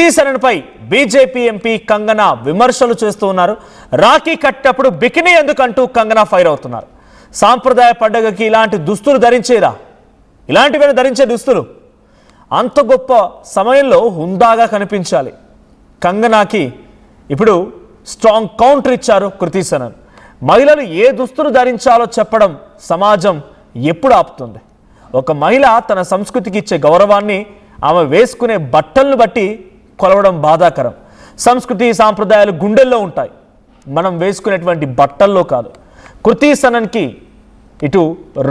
కృతి సనన్పై BJP MP Kangana విమర్శలు చేస్తూ ఉన్నారు. రాఖీ కట్టేటప్పుడు బికినీ ఎందుకంటూ కంగనా ఫైర్ అవుతున్నారు. సాంప్రదాయ పండుగకి ఇలాంటి దుస్తులు ధరించేరా, ఇలాంటివైనా ధరించే దుస్తులు అంత గొప్ప సమయంలో హుందాగా కనిపించాలి. కంగనాకి ఇప్పుడు స్ట్రాంగ్ కౌంటర్ ఇచ్చారు కృతి సనన్. మహిళలు ఏ దుస్తులు ధరించాలో చెప్పడం సమాజం ఎప్పుడు ఆపుతుంది? ఒక మహిళ తన సంస్కృతికి ఇచ్చే గౌరవాన్ని ఆమె వేసుకునే బట్టలను బట్టి కొలవడం బాధాకరం. సంస్కృతి సాంప్రదాయాలు గుండెల్లో ఉంటాయి, మనం వేసుకునేటువంటి బట్టల్లో కాదు. కృతి సనన్కి ఇటు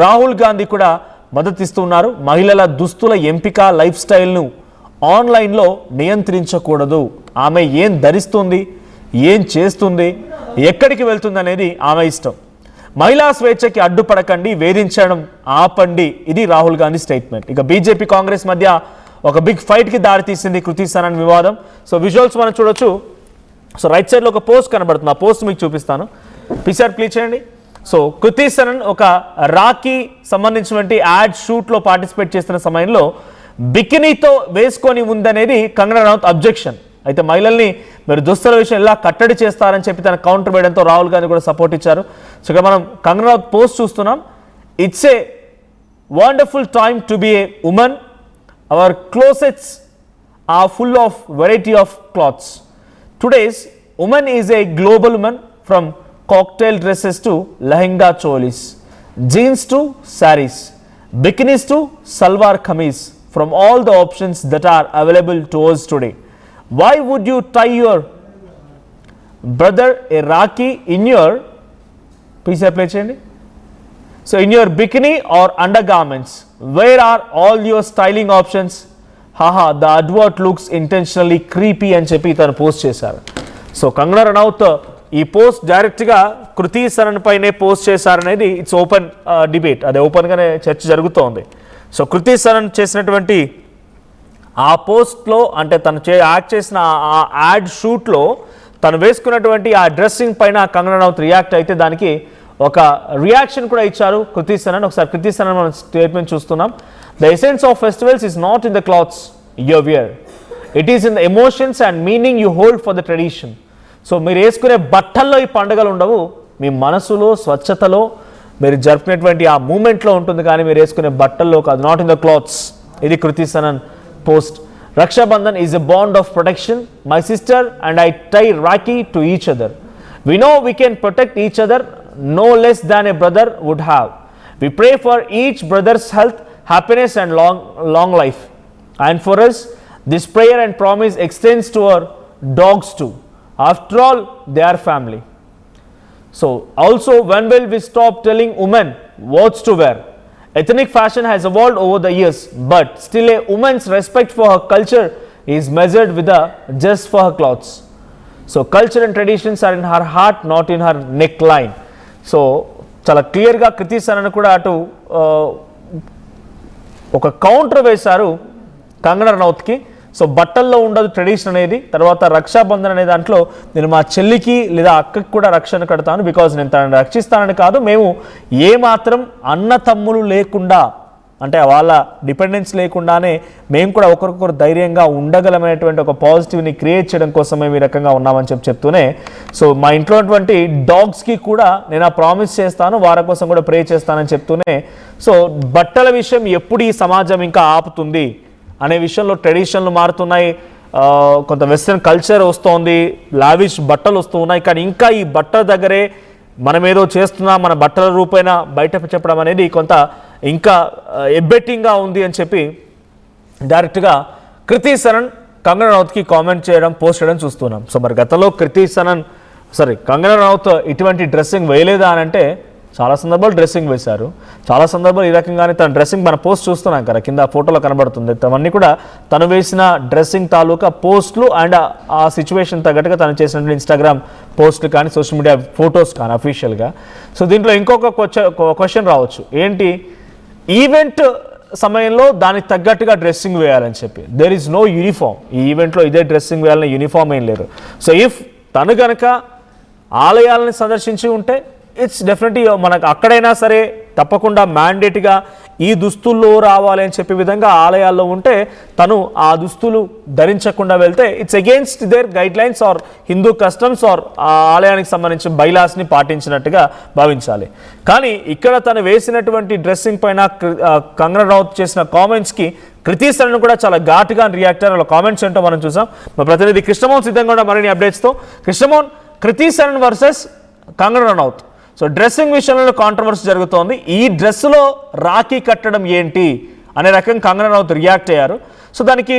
రాహుల్ గాంధీ కూడా మద్దతిస్తున్నారు. మహిళల దుస్తుల ఎంపిక లైఫ్ స్టైల్ను ఆన్లైన్లో నియంత్రించకూడదు. ఆమె ఏం ధరిస్తుంది, ఏం చేస్తుంది, ఎక్కడికి వెళ్తుంది అనేది ఆమె ఇష్టం. మహిళా స్వేచ్ఛకి అడ్డుపడకండి, వేధించడం ఆపండి, ఇది రాహుల్ గాంధీ స్టేట్మెంట్. ఇక బీజేపీ కాంగ్రెస్ మధ్య ఒక బిగ్ ఫైట్కి దారితీసింది కృతి సనన్ వివాదం. సో విజువల్స్ మనం చూడొచ్చు. సో రైట్ సైడ్లో ఒక పోస్ట్ కనబడుతుంది, ఆ పోస్ట్ మీకు చూపిస్తాను. పిక్చర్ ప్లే చేయండి. సో కృతి సనన్ ఒక రాఖీ సంబంధించినటువంటి యాడ్ షూట్లో పార్టిసిపేట్ చేస్తున్న సమయంలో బికినీతో వేసుకొని ఉందనేది కంగనా రనౌత్ అబ్జెక్షన్. అయితే మహిళల్ని మీరు దుస్తుల విషయం ఎలా కట్టడి చేస్తారని చెప్పి తన కౌంటర్ వేయడంతో రాహుల్ గాంధీ కూడా సపోర్ట్ ఇచ్చారు. సో ఇక్కడ మనం కంగనా రనౌత్ పోస్ట్ చూస్తున్నాం. It's a wonderful time to be a woman. Our closets are full of variety of cloths. Today's woman is a global woman, from cocktail dresses to lehenga cholis, jeans to saris, bikinis to salwar kameez, from all the options that are available to us today. Why would you tie your brother a rakhi in your, please apply cheyandi, so in your bikini or undergarments? Where are all your styling options? Haha, the advert looks intentionally creepy అని చెప్పి తను post చేశారు. So Kangana Ranaut ఈ post డైరెక్ట్గా కృతి సనన్ పైనే post చేశారనేది it's open debate, అది ఓపెన్గానే చర్చ జరుగుతోంది. సో కృతి సనన్ చేసినటువంటి ఆ పోస్ట్లో, అంటే తను యాక్ట్ చేసిన ఆ యాడ్ షూట్లో తను వేసుకున్నటువంటి ఆ డ్రెస్సింగ్ పైన కంగనా రనౌత్ రియాక్ట్ అయితే దానికి ఒక రియాక్షన్ కూడా ఇచ్చారు కృతి సనన్. ఒకసారి కృతి సనన్ మనం స్టేట్మెంట్ చూస్తున్నాం. The essence of festivals is not in the clothes you wear, it is in the emotions and meaning you hold for the tradition. So మీరు వేసుకునే బట్టల్లో ఈ పండుగలు ఉండవు, మీ మనసులో స్వచ్ఛతలో మీరు జరుపుకునేటువంటి ఆ మూమెంట్లో ఉంటుంది, కానీ మీరు వేసుకునే బట్టల్లో కాదు. నాట్ ఇన్ ద క్లాత్స్, ఇది Kriti Sanon post. Rakshabandhan is a bond of protection. My sister and I tie rakhi to each other. We know we can protect each other no less than a brother would have. We pray for each brother's health, happiness and long life. And for us, this prayer and promise extends to our dogs too. After all, they are family. So also, when will we stop telling women what to wear? Ethnic fashion has evolved over the years, but still a woman's respect for her culture is measured with a just for her clothes. So culture and traditions are in her heart, not in her neck line. So చాలా క్లియర్గా కృతి సనన్ కూడా అటు ఒక counter వేశారు Kangana రనౌత్కి. So బట్టల్లో ఉండదు tradition అనేది. తర్వాత రక్షాబంధన్ అనే దాంట్లో నేను మా చెల్లికి లేదా అక్కకి కూడా రక్షణ కడతాను, బికాజ్ నేను తనని రక్షిస్తానని కాదు, మేము ఏమాత్రం అన్న తమ్ములు లేకుండా, అంటే వాళ్ళ డిపెండెన్స్ లేకుండానే మేము కూడా ఒకరికొకరు ధైర్యంగా ఉండగలమైనటువంటి ఒక పాజిటివ్ని క్రియేట్ చేయడం కోసమే ఈ రకంగా ఉన్నామని చెప్తూనే, సో మా ఇంట్లో ఉన్నటువంటి డాగ్స్కి కూడా నేను ఆ ప్రామిస్ చేస్తాను, వారి కోసం కూడా ప్రే చేస్తానని చెప్తూనే, సో బట్టల విషయం ఎప్పుడు ఈ సమాజం ఇంకా ఆపుతుంది అనే విషయంలో ట్రెడిషన్లు మారుతున్నాయి, కొంత వెస్ట్రన్ కల్చర్ వస్తోంది, లావిష్ బట్టలు వస్తూ ఉన్నాయి, కానీ ఇంకా ఈ బట్టల దగ్గరే మనం ఏదో చేస్తున్నాం, మన బట్టల రూపైన బయట చెప్పడం అనేది కొంత ఇంకా ఎబ్బెట్టింగ్గా ఉంది అని చెప్పి డైరెక్ట్గా కృతి సనన్ కంగనా రనౌత్కి కామెంట్ చేయడం, పోస్ట్ చేయడం చూస్తున్నాం. సో మరి గతంలో కంగనా రనౌత్ ఇటువంటి డ్రెస్సింగ్ వేయలేదా అని అంటే చాలా సందర్భాలు డ్రెస్సింగ్ వేశారు, చాలా సందర్భాలు ఈ రకంగానే తన డ్రెస్సింగ్ మన పోస్ట్ చూస్తున్నాం కదా, కింద ఫోటోలో కనబడుతుంది. అవన్నీ కూడా తను వేసిన డ్రెస్సింగ్ తాలూకా పోస్టులు అండ్ ఆ సిచ్యువేషన్ తగ్గట్టుగా తను చేసినటువంటి ఇన్స్టాగ్రామ్ పోస్టులు కానీ సోషల్ మీడియా ఫొటోస్ కానీ అఫీషియల్గా. సో దీంట్లో ఇంకొక క్వశ్చన్ రావచ్చు, ఏంటి ఈవెంట్ సమయంలో దానికి తగ్గట్టుగా డ్రెస్సింగ్ వేయాలని చెప్పి. దేర్ ఈజ్ నో యూనిఫామ్, ఈ ఈవెంట్లో ఇదే డ్రెస్సింగ్ వేయాలని యూనిఫామ్ ఏం లేదు. సో ఇఫ్ తను కనుక ఆలయాలను సందర్శించి ఉంటే ఇట్స్ డెఫినెట్లీ మనకు అక్కడైనా సరే తప్పకుండా మ్యాండేట్గా ఈ దుస్తుల్లో రావాలి అని చెప్పే విధంగా ఆలయాల్లో ఉంటే తను ఆ దుస్తులు ధరించకుండా వెళ్తే it's against their guidelines or Hindu customs or ఆ ఆలయానికి సంబంధించిన బైలాస్ని పాటించినట్టుగా భావించాలి. కానీ ఇక్కడ తను వేసినటువంటి డ్రెస్సింగ్ పైన కంగనా రనౌత్ చేసిన కామెంట్స్కి కృతి సరన్ కూడా చాలా ఘాటుగా రియాక్ట్ అయ్యారు. వాళ్ళ కామెంట్స్ ఏంటో మనం చూసాం. మా ప్రతినిధి కృష్ణమోహన్ సిద్ధంగా ఉన్న మరిన్ని అప్డేట్స్తో. Krishnamohan, Kriti Sanon versus Kangana Ranaut. So dressing విషయంలో కాంట్రవర్సీ జరుగుతోంది. ఈ డ్రెస్సులో రాఖీ కట్టడం ఏంటి అనే రకంగా కంగనా రనౌత్ రియాక్ట్ అయ్యారు. సో దానికి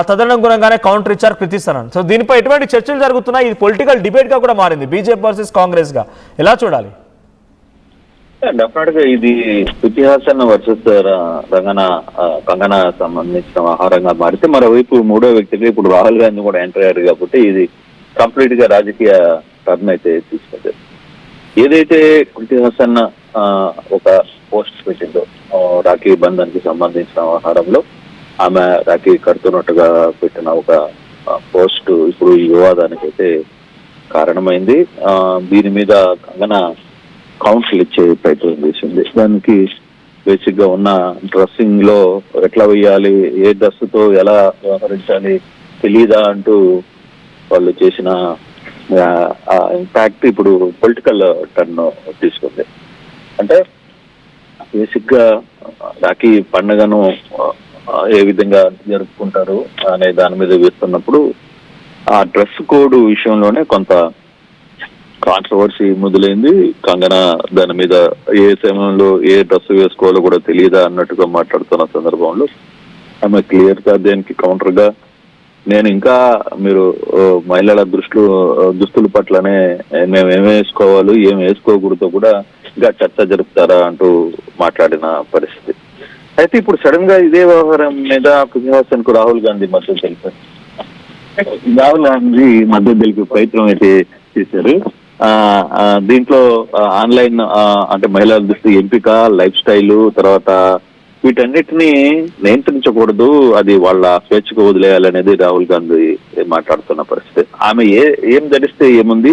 తదనుగుణంగానే కౌంటర్ ఇచ్చారు కృతి సరన్. సో దీనిపై ఎటువంటి చర్చలు జరుగుతున్నాయి? ఇది పొలిటికల్ డిబేట్గా కూడా మారింది, బీజేపీ వర్సెస్ కాంగ్రెస్గా. ఎలా చూడాలి? డెఫినెట్ గా ఇది కృతి హాసన్ వర్సెస్ కంగనా సంబంధించిన వ్యవహారంగా మారితే, మరోవైపు మూడో వ్యక్తిగా ఇప్పుడు రాహుల్ గాంధీ కూడా ఎంటర్ అయ్యారు కాబట్టి ఇది కంప్లీట్ గా రాజకీయ టర్న్ అయితే తీసుకుంది. ఏదైతే కృతి హాసన్ ఒక పోస్ట్ పెట్టిందో రాఖీ బంధన్ కి సంబంధించిన వ్యవహారంలో, ఆమె రాఖీ కడుతున్నట్టుగా పెట్టిన ఒక పోస్ట్ ఇప్పుడు ఈ వివాదానికి అయితే కారణమైంది. దీని మీద కంగనా కౌన్సిల్ ఇచ్చే ప్రయత్నం చేసింది. దానికి బేసిక్ గా ఉన్న డ్రెస్సింగ్ లో ఎట్లా వేయాలి, ఏ డ్రెస్ తో ఎలా వ్యవహరించాలి తెలీదా అంటూ వాళ్ళు చేసిన ఇంపాక్ట్ ఇప్పుడు పొలిటికల్ టర్న్ తీసుకుంది. అంటే బేసిక్ గా రాఖీ పండుగను ఏ విధంగా జరుపుకుంటారు అనే దాని మీద వేస్తున్నప్పుడు ఆ డ్రెస్ కోడ్ విషయంలోనే కొంత కాంట్రవర్సీ మొదలైంది. కంగనా దాని మీద ఏ సమయంలో ఏ డ్రెస్ వేసుకోవాలో కూడా తెలియదా అన్నట్టుగా మాట్లాడుతున్న సందర్భంలో ఆమె క్లియర్ గా దానికి కౌంటర్ గా, నేను ఇంకా మీరు మహిళల దుస్తుల పట్లనే మేము ఏం వేసుకోవాలి ఏం వేసుకోకూడదో కూడా ఇంకా చర్చ జరుపుతారా అంటూ మాట్లాడిన పరిస్థితి. అయితే ఇప్పుడు సడన్ గా ఇదే వ్యవహారం మీద కృతి హాసన్ కు రాహుల్ గాంధీ మద్దతు తెలిపారు. రాహుల్ గాంధీ మద్దతు తెలిపే ప్రయత్నం అయితే చేశారు. దీంట్లో ఆన్లైన్ అంటే మహిళల దుస్తు ఎంపిక, లైఫ్ స్టైల్, తర్వాత వీటన్నిటిని నియంత్రించకూడదు, అది వాళ్ళ స్వేచ్ఛకు వదిలేయాలనేది రాహుల్ గాంధీ మాట్లాడుతున్న పరిస్థితి. ఆమె ఏం ధరిస్తే ఏముంది,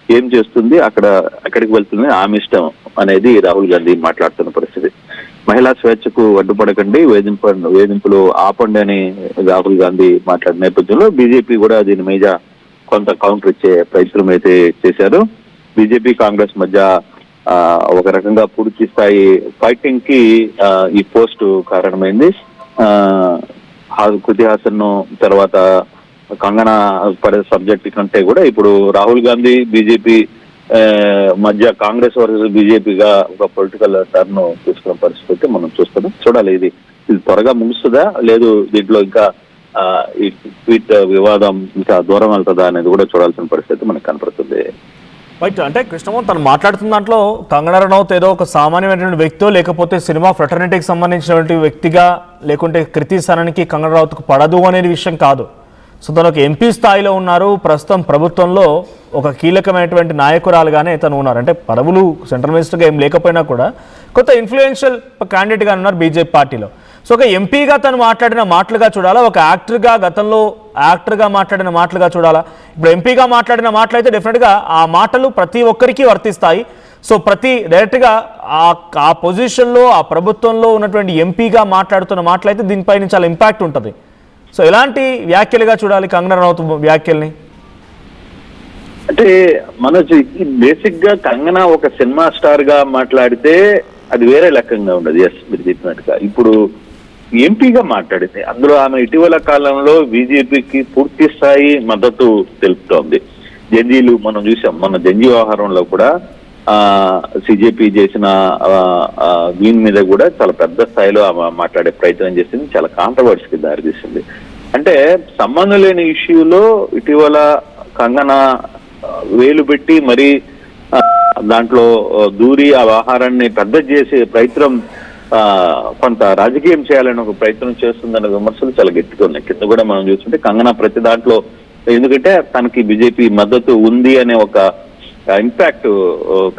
ఏం చేస్తుంది, అక్కడికి వెళ్తుంది, ఆమె ఇష్టం అనేది రాహుల్ గాంధీ మాట్లాడుతున్న పరిస్థితి. మహిళా స్వేచ్ఛకు అడ్డుపడకండి, వేధింపులు ఆపండి అని రాహుల్ గాంధీ మాట్లాడిన నేపథ్యంలో బీజేపీ కూడా దీని మీద కొంత కౌంటర్ ఇచ్చే ప్రయత్నం అయితే చేశారు. బీజేపీ కాంగ్రెస్ మధ్య ఒక రకంగా పూర్తి స్థాయి ఫైటింగ్ కి ఈ పోస్ట్ కారణమైంది. కృతి హాసన్ తర్వాత కంగనా పడే సబ్జెక్ట్ కంటే కూడా ఇప్పుడు రాహుల్ గాంధీ బీజేపీ మధ్య కాంగ్రెస్ వర్సెస్ బీజేపీగా ఒక పొలిటికల్ టర్న్ తీసుకున్న పరిస్థితి మనం చూస్తున్నాం. చూడాలి ఇది త్వరగా ముగుస్తుందా లేదు దీంట్లో ఇంకా ఈ ట్వీట్ వివాదం ఇంకా దూరం వెళ్తుందా అనేది కూడా చూడాల్సిన పరిస్థితి మనకు కనపడుతుంది. రైట్. అంటే కృష్ణమోహన్ తను మాట్లాడుతున్న దాంట్లో కంగనా రనౌత్ ఏదో ఒక సామాన్యమైనటువంటి వ్యక్తో లేకపోతే సినిమా ఫ్రెటర్నిటీకి సంబంధించినటువంటి వ్యక్తిగా లేకుంటే కృతి సరన్కి కంగనా రనౌత్కు పడదు అనేది విషయం కాదు. సో తను ఒక ఎంపీ స్థాయిలో ఉన్నారు, ప్రస్తుతం ప్రభుత్వంలో ఒక కీలకమైనటువంటి నాయకురాలుగానే తను ఉన్నారు. అంటే పదవులు సెంట్రల్ మినిస్టర్గా ఏం లేకపోయినా కూడా కొంత ఇన్ఫ్లుయెన్షియల్ క్యాండిడేట్గా ఉన్నారు బీజేపీ పార్టీలో. సో ఒక ఎంపీగా తను మాట్లాడిన మాటలుగా చూడాలా, ఒక యాక్టర్గా గతంలో యాక్టర్గా మాట్లాడిన మాటలుగా చూడాలా? ఇప్పుడు ఎంపీగా మాట్లాడిన మాటలు అయితే డెఫినెట్గా ఆ మాటలు ప్రతి ఒక్కరికి వర్తిస్తాయి. సో డైరెక్ట్గా ఆ పొజిషన్లో ఆ ప్రభుత్వంలో ఉన్నటువంటి ఎంపీగా మాట్లాడుతున్న మాటలు అయితే దీనిపైన చాలా ఇంపాక్ట్ ఉంటుంది. సో ఎలాంటి వ్యాఖ్యలుగా చూడాలి కంగనా రనౌత్ వ్యాఖ్యల్ని? అంటే బేసిక్ గా కంగనా ఒక సినిమా స్టార్ గా మాట్లాడితే అది వేరే లెక్కంగా ఉండదు. ఎస్, మీరు చెప్పినట్టుగా ఇప్పుడు ఎంపీగా మాట్లాడింది. అందులో ఆమె ఇటీవల కాలంలో బీజేపీకి పూర్తి స్థాయి మద్దతు తెలుపుతోంది. జంజీలు మనం చూసాం, మన జంజీ వ్యవహారంలో కూడా సిజేపీ చేసిన దీని మీద కూడా చాలా పెద్ద స్థాయిలో ఆమె మాట్లాడే ప్రయత్నం చేసింది, చాలా కాంట్రవర్సీకి దారితీసింది. అంటే సంబంధం లేని ఇష్యూలో ఇటీవల కంగనా వేలు పెట్టి మరి దాంట్లో దూరి ఆ వ్యవహారాన్ని పెద్ద చేసే ప్రయత్నం, కొంత రాజకీయం చేయాలని ఒక ప్రయత్నం చేస్తుందన్న విమర్శలు చాలా గట్టిగా ఉన్నాయి. కింద కూడా మనం చూస్తుంటే కంగనా ప్రతి దాంట్లో, ఎందుకంటే తనకి బీజేపీ మద్దతు ఉంది అనే ఒక ఇంపాక్ట్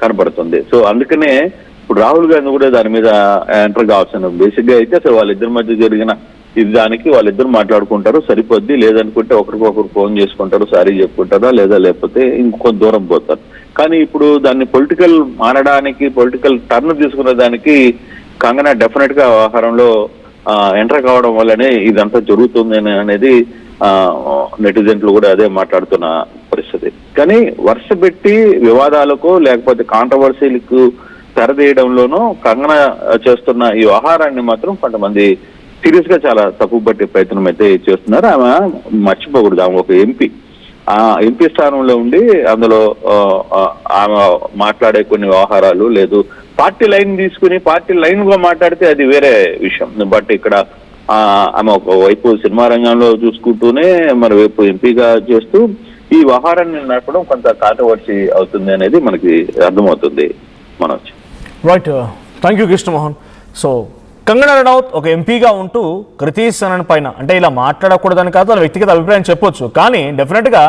కనబడుతుంది. సో అందుకనే ఇప్పుడు రాహుల్ గాంధీ కూడా దాని మీద ఎంటర్ కావాల్సిన బేసిక్ గా అయితే అసలు వాళ్ళిద్దరి మధ్య జరిగిన ఇది దానికి వాళ్ళిద్దరు మాట్లాడుకుంటారు, సరిపోద్ది. లేదనుకుంటే ఒకరికొకరు ఫోన్ చేసుకుంటారు, సారీ చెప్పుకుంటారా, లేకపోతే ఇంకొంత దూరం పోతారు. కానీ ఇప్పుడు దాన్ని పొలిటికల్ మారడానికి, పొలిటికల్ టర్న్ తీసుకునే దానికి కంగనా డెఫినెట్ గా వ్యవహారంలో ఎంటర్ కావడం వల్లనే ఇదంతా జరుగుతుంది అనేది నెటిజన్లు కూడా అదే మాట్లాడుతున్న పరిస్థితి. కానీ వరుస పెట్టి వివాదాలకు లేకపోతే కాంట్రవర్సీలకు తెరదీయడంలోనూ కంగనా చేస్తున్న ఈ వ్యవహారాన్ని మాత్రం కొంతమంది సీరియస్ గా చాలా తప్పు పట్టే ప్రయత్నం అయితే చేస్తున్నారు. ఆమె మర్చిపోకూడదు, ఆమె ఒక ఎంపీ. ఆ ఎంపీ స్థానంలో ఉండి అందులో ఆమె మాట్లాడే కొన్ని వ్యవహారాలు లేదు, పార్టీ లైన్ తీసుకుని పార్టీ లైన్ గా మాట్లాడితే అది వేరే విషయం. బట్ ఇక్కడ ఆమె ఒక వైపు సినిమా రంగంలో చూసుకుంటూనే మరోవైపు ఎంపీగా చేస్తూ ఈ వ్యవహారాన్ని నడపడం కొంత కాంట్రవర్సీ అవుతుంది అనేది మనకి అర్థమవుతుంది. Manoj. Right, thank you Krishnamohan. So Kangana Ranaut ఒక ఎంపీగా ఉంటూ కృతి సనన్ పైన అంటే ఇలా మాట్లాడకూడదని కాదు, తన వ్యక్తిగత అభిప్రాయం చెప్పొచ్చు. కానీ డెఫినెట్గా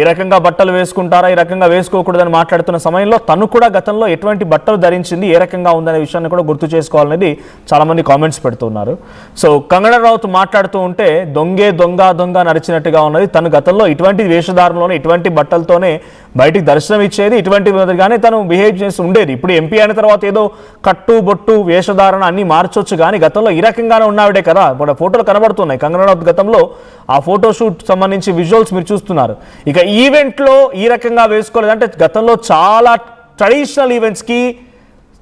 ఈ రకంగా బట్టలు వేసుకుంటారా, ఈ రకంగా వేసుకోకూడదని మాట్లాడుతున్న సమయంలో తను కూడా గతంలో ఎటువంటి బట్టలు ధరించింది, ఏ రకంగా ఉందనే విషయాన్ని కూడా గుర్తు చేసుకోవాలనేది చాలామంది కామెంట్స్ పెడుతున్నారు. సో కంగనా రనౌత్ మాట్లాడుతూ ఉంటే దొంగ నడిచినట్టుగా ఉన్నది. తను గతంలో ఇటువంటి వేషధారణలోనే ఇటువంటి బట్టలతోనే బయటికి దర్శనం ఇచ్చేది, ఇటువంటి మాదిరిగానే తను బిహేవ్ చేసి ఉండేది. ఇప్పుడు ఎంపీ అయిన తర్వాత ఏదో కట్టు బొట్టు వేషధారణ అన్ని మార్చొచ్చు, కానీ గతంలో ఈ రకంగానే ఉన్నావిడే కదా. ఇప్పుడు ఫోటోలు కనబడుతున్నాయి కంగనా రనౌత్ గతంలో, ఆ ఫోటోషూట్ సంబంధించి విజువల్స్ మీరు చూస్తున్నారు. ఇక ఈవెంట్లో ఈ రకంగా వేసుకోలేదంటే గతంలో చాలా ట్రెడిషనల్ ఈవెంట్స్కి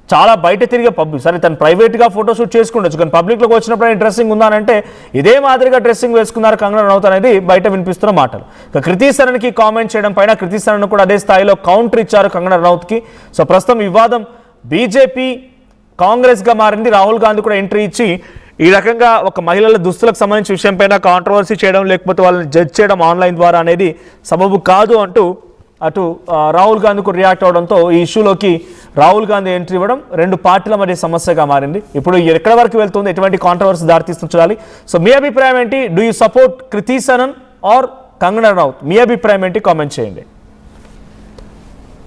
చాలా బయట తిరిగే సరే తను ప్రైవేట్గా ఫోటోషూట్ చేసుకుండొచ్చు, కానీ పబ్లిక్లోకి వచ్చినప్పుడు డ్రెస్సింగ్ ఉందానంటే ఇదే మాదిరిగా డ్రెస్సింగ్ వేసుకున్నారు కంగనా రనౌత్ అనేది బయట వినిపిస్తున్న మాటలు. ఇక కృతి సనన్కి కామెంట్ చేయడం పైన కృతి సనన్ కూడా అదే స్థాయిలో కౌంటర్ ఇచ్చారు కంగనా రనౌత్కి. సో ప్రస్తుతం వివాదం బీజేపీ కాంగ్రెస్గా మారింది. రాహుల్ గాంధీ కూడా ఎంట్రీ ఇచ్చి ఈ రకంగా ఒక మహిళల దుస్తులకు సంబంధించిన విషయం పైన కాంట్రవర్సీ చేయడం, లేకపోతే వాళ్ళని జడ్జ్ చేయడం ఆన్లైన్ ద్వారా అనేది సబబు కాదు అంటూ అటు రాహుల్ గాంధీకు రియాక్ట్ అవడంతో ఈ ఇష్యూలోకి రాహుల్ గాంధీ ఎంట్రీ ఇవ్వడం రెండు పార్టీల మధ్య సమస్యగా మారింది. ఇప్పుడు ఎక్కడి వరకు వెళ్తుంది, ఎటువంటి కాంట్రవర్సీ దారితీస్తుందో చూడాలి. సో మీ అభిప్రాయం ఏంటి? Do you support Kriti Sanon or Kangana Ranaut? మీ అభిప్రాయం ఏంటి? కామెంట్ చేయండి.